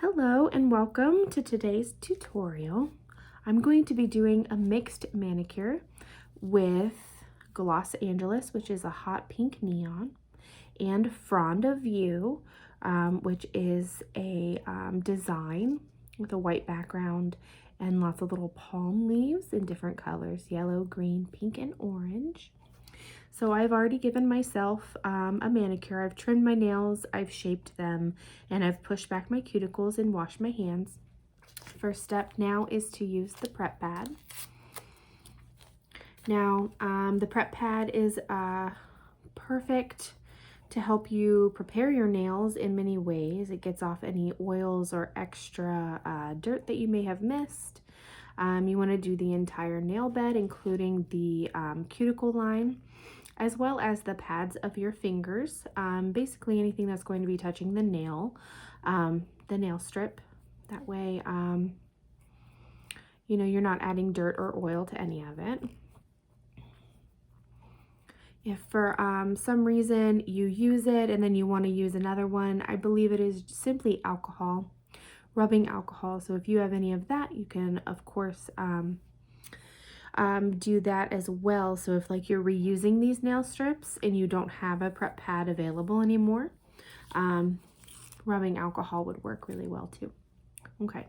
Hello and welcome to today's tutorial. I'm going to be doing a mixed manicure with Los Angeles, which is a hot pink neon, and Frond of You, which is a design with a white background and lots of little palm leaves in different colors, yellow, green, pink, and orange. So I've already given myself a manicure. I've trimmed my nails, I've shaped them, and I've pushed back my cuticles and washed my hands. First step now is to use the prep pad. Now, the prep pad is perfect to help you prepare your nails in many ways. It gets off any oils or extra dirt that you may have missed. You want to do the entire nail bed, including the cuticle line, as well as the pads of your fingers, basically anything that's going to be touching the nail strip. That way, you know, you're not adding dirt or oil to any of it. If for some reason you use it and then you want to use another one, I believe it is simply alcohol, rubbing alcohol. So if you have any of that, you can, of course, do that as well. So if like you're reusing these nail strips and you don't have a prep pad available anymore, rubbing alcohol would work really well too. Okay,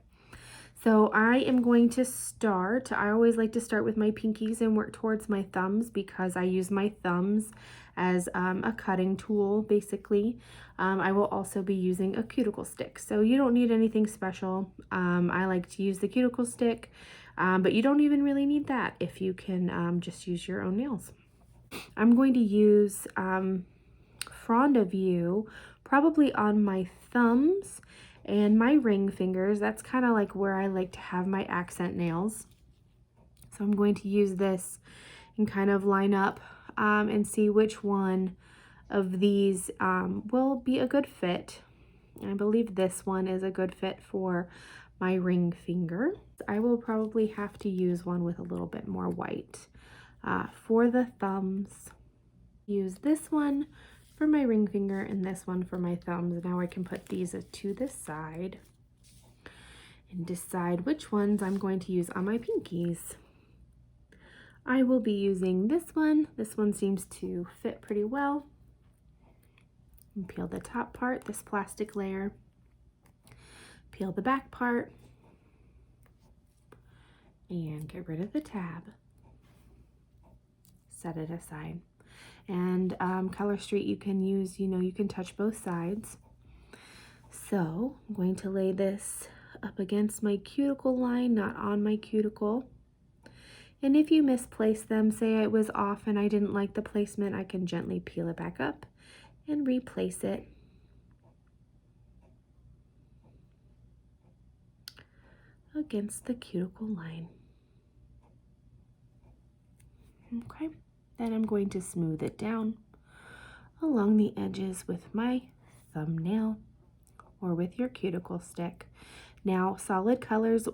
so I am going to start. I always like to start with my pinkies and work towards my thumbs because I use my thumbs as a cutting tool basically. I will also be using a cuticle stick, so you don't need anything special. I like to use the cuticle stick, but you don't even really need that if you can just use your own nails. I'm going to use Frond of You probably on my thumbs and my ring fingers. That's kind of like where I like to have my accent nails. So I'm going to use this and kind of line up and see which one of these will be a good fit. I believe this one is a good fit for my ring finger. I will probably have to use one with a little bit more white. For the thumbs, use this one for my ring finger and this one for my thumbs. Now I can put these to the side and decide which ones I'm going to use on my pinkies. I will be using this one. This one seems to fit pretty well. And peel the top part, this plastic layer. Peel the back part and get rid of the tab. Set it aside. And Color Street, you can use, you can touch both sides. So I'm going to lay this up against my cuticle line, not on my cuticle. And if you misplace them, say it was off and I didn't like the placement, I can gently peel it back up and replace it. Against the cuticle line. Okay, then I'm going to smooth it down along the edges with my thumbnail or with your cuticle stick. Now, solid colors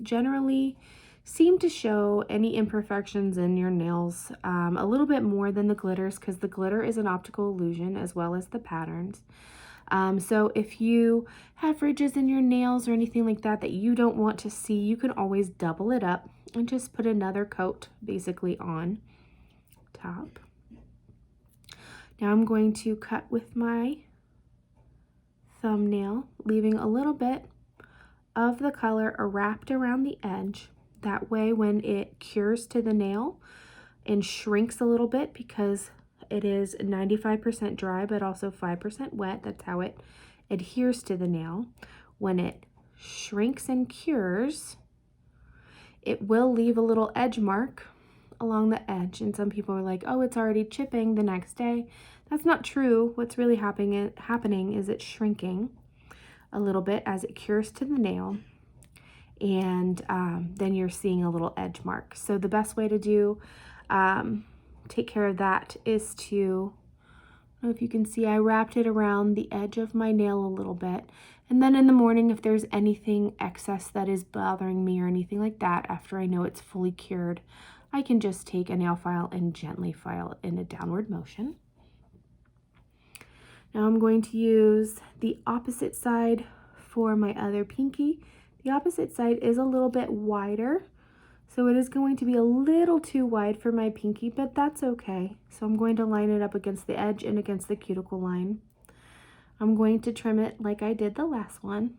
generally seem to show any imperfections in your nails a little bit more than the glitters, because the glitter is an optical illusion as well as the patterns. So if you have ridges in your nails or anything like that that you don't want to see, you can always double it up and just put another coat basically on top. Now I'm going to cut with my thumbnail, leaving a little bit of the color wrapped around the edge. That way when it cures to the nail and shrinks a little bit, because it is 95% dry but also 5% wet, that's how it adheres to the nail. When it shrinks and cures, it will leave a little edge mark along the edge, and some people are like, oh, it's already chipping the next day. That's not true. What's really happening is it's shrinking a little bit as it cures to the nail, and then you're seeing a little edge mark. So the best way to do take care of that is to, I don't know if you can see, I wrapped it around the edge of my nail a little bit, and then in the morning, if there's anything excess that is bothering me or anything like that, after I know it's fully cured, I can just take a nail file and gently file it in a downward motion. Now I'm going to use the opposite side for my other pinky. The opposite side is a little bit wider, so it is going to be a little too wide for my pinky, but that's okay. So I'm going to line it up against the edge and against the cuticle line. I'm going to trim it like I did the last one,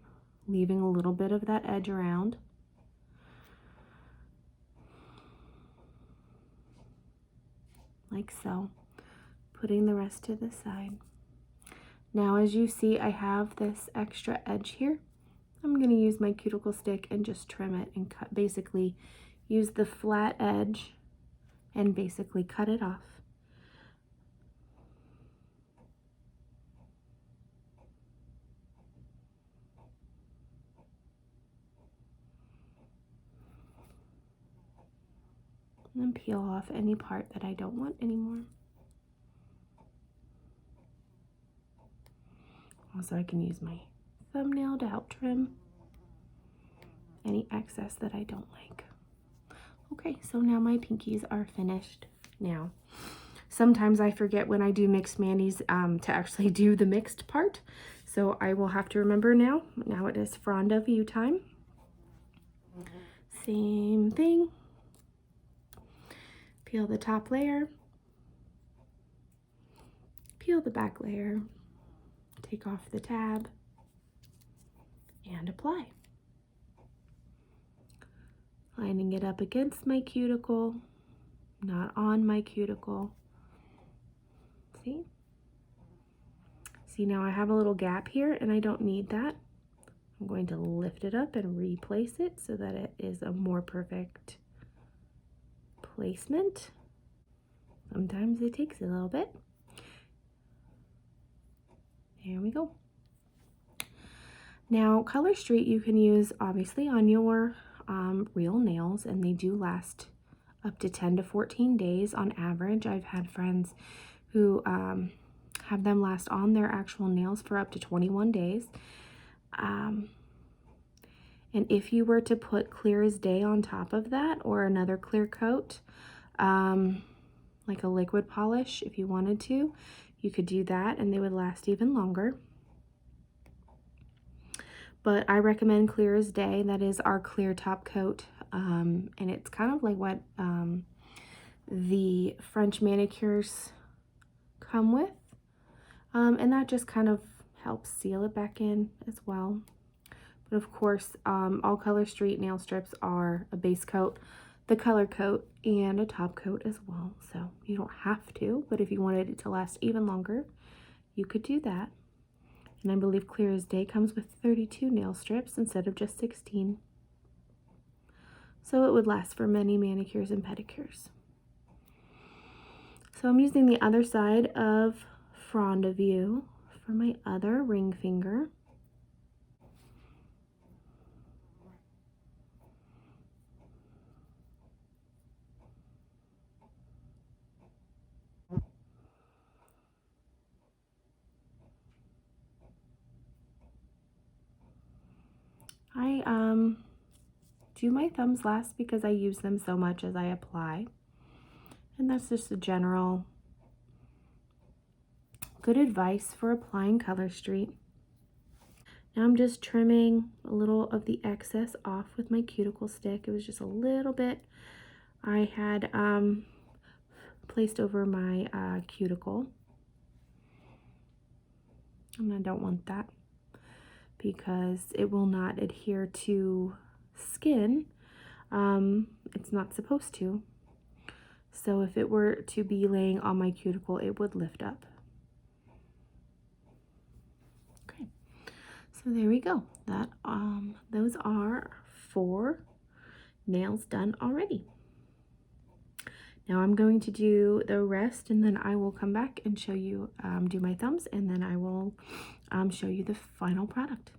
leaving a little bit of that edge around. Like so, putting the rest to the side. Now, as you see, I have this extra edge here. I'm going to use my cuticle stick and just trim it and cut, basically use the flat edge and basically cut it off. And then peel off any part that I don't want anymore. Also, I can use my thumbnail to help trim any excess that I don't like. Okay, so now my pinkies are finished. Now, sometimes I forget when I do mixed manis to actually do the mixed part, so I will have to remember now. Now it is Frond of You time. Same thing. Peel the top layer, peel the back layer, take off the tab, and apply. Lining it up against my cuticle, not on my cuticle. See? See, now I have a little gap here and I don't need that. I'm going to lift it up and replace it so that it is a more perfect placement. Sometimes it takes a little bit. There we go. Now, Color Street you can use obviously on your real nails, and they do last up to 10 to 14 days on average. I've had friends who have them last on their actual nails for up to 21 days. And if you were to put Clear as Day on top of that, or another clear coat, like a liquid polish, if you wanted to, you could do that and they would last even longer. But I recommend Clear as Day. That is our clear top coat, and it's kind of like what the French manicures come with, and that just kind of helps seal it back in as well. But of course, all Color Street nail strips are a base coat, the color coat, and a top coat as well. So you don't have to, but if you wanted it to last even longer, you could do that. And I believe Clear as Day comes with 32 nail strips instead of just 16. So it would last for many manicures and pedicures. So I'm using the other side of Frond of You for my other ring finger. I do my thumbs last because I use them so much as I apply. And that's just a general good advice for applying Color Street. Now I'm just trimming a little of the excess off with my cuticle stick. It was just a little bit I had placed over my cuticle. And I don't want that because it will not adhere to skin. It's not supposed to. So if it were to be laying on my cuticle, it would lift up. Okay, so there we go. That those are 4 nails done already. Now I'm going to do the rest, and then I will come back and show you, do my thumbs, and then I will show you the final product.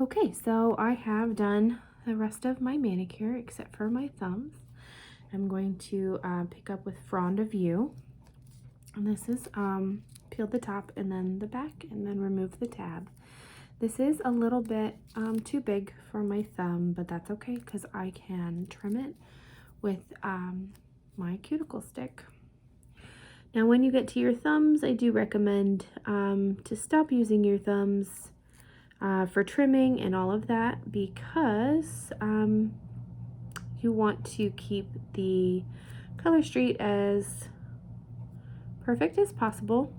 Okay, so I have done the rest of my manicure except for my thumbs. I'm going to pick up with Frond of You. And this is peel the top and then the back and then remove the tab. This is a little bit too big for my thumb, but that's okay because I can trim it with my cuticle stick. Now when you get to your thumbs, I do recommend to stop using your thumbs for trimming and all of that, because you want to keep the color street as perfect as possible.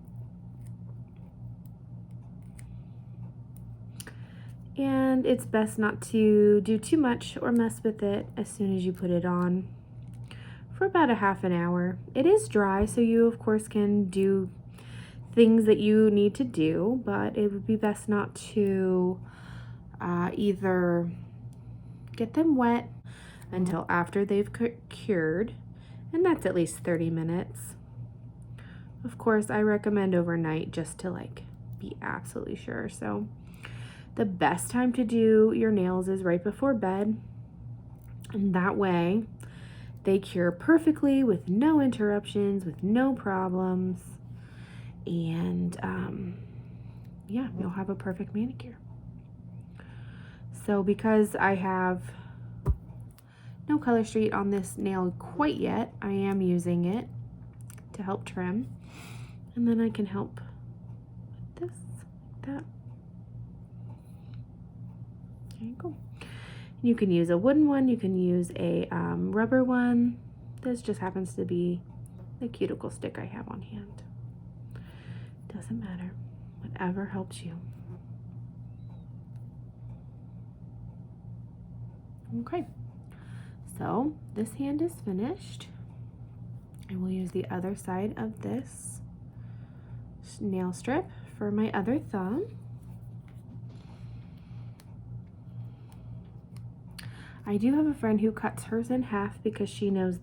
And it's best not to do too much or mess with it as soon as you put it on for about a half an hour. It is dry, so you of course can do things that you need to do, but it would be best not to either get them wet until after they've cured, and that's at least 30 minutes. Of course, I recommend overnight just to like be absolutely sure. So the best time to do your nails is right before bed, and that way they cure perfectly with no interruptions, with no problems, and yeah, you'll have a perfect manicure. So because I have no color street on this nail quite yet, I am using it to help trim, and then I can help with this, like that. There you go. You can use a wooden one, you can use a rubber one. This just happens to be the cuticle stick I have on hand. Doesn't matter, whatever helps you. Okay, so this hand is finished. I will use the other side of this nail strip for my other thumb. I do have a friend who cuts hers in half because she knows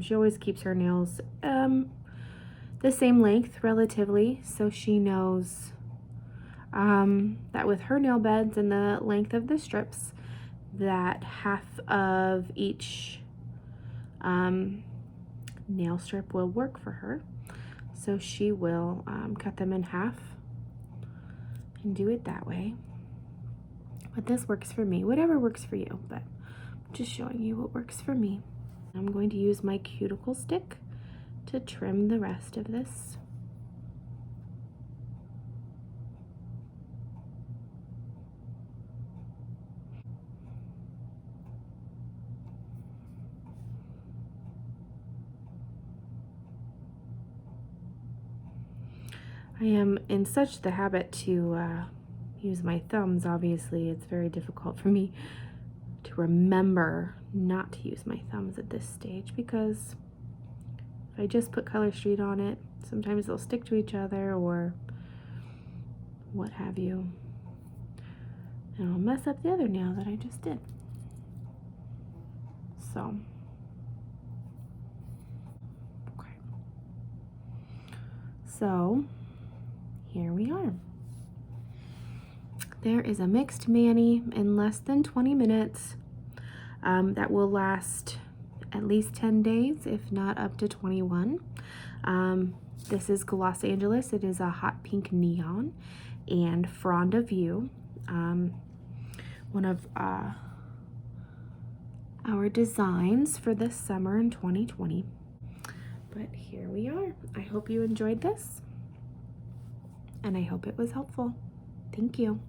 she always keeps her nails the same length relatively, so she knows that with her nail beds and the length of the strips, that half of each nail strip will work for her. So she will cut them in half and do it that way. But this works for me, whatever works for you, but I'm just showing you what works for me. I'm going to use my cuticle stick to trim the rest of this. I am in such the habit to use my thumbs. Obviously, it's very difficult for me to remember not to use my thumbs at this stage, because if I just put color street on it, sometimes they'll stick to each other or what have you, and I'll mess up the other nail that I just did. So, okay. So, here we are. There is a mixed mani in less than 20 minutes that will last at least 10 days, if not up to 21. This is Los Angeles. It is a hot pink neon and Frond of You, one of our designs for this summer in 2020. But here we are. I hope you enjoyed this, and I hope it was helpful. Thank you.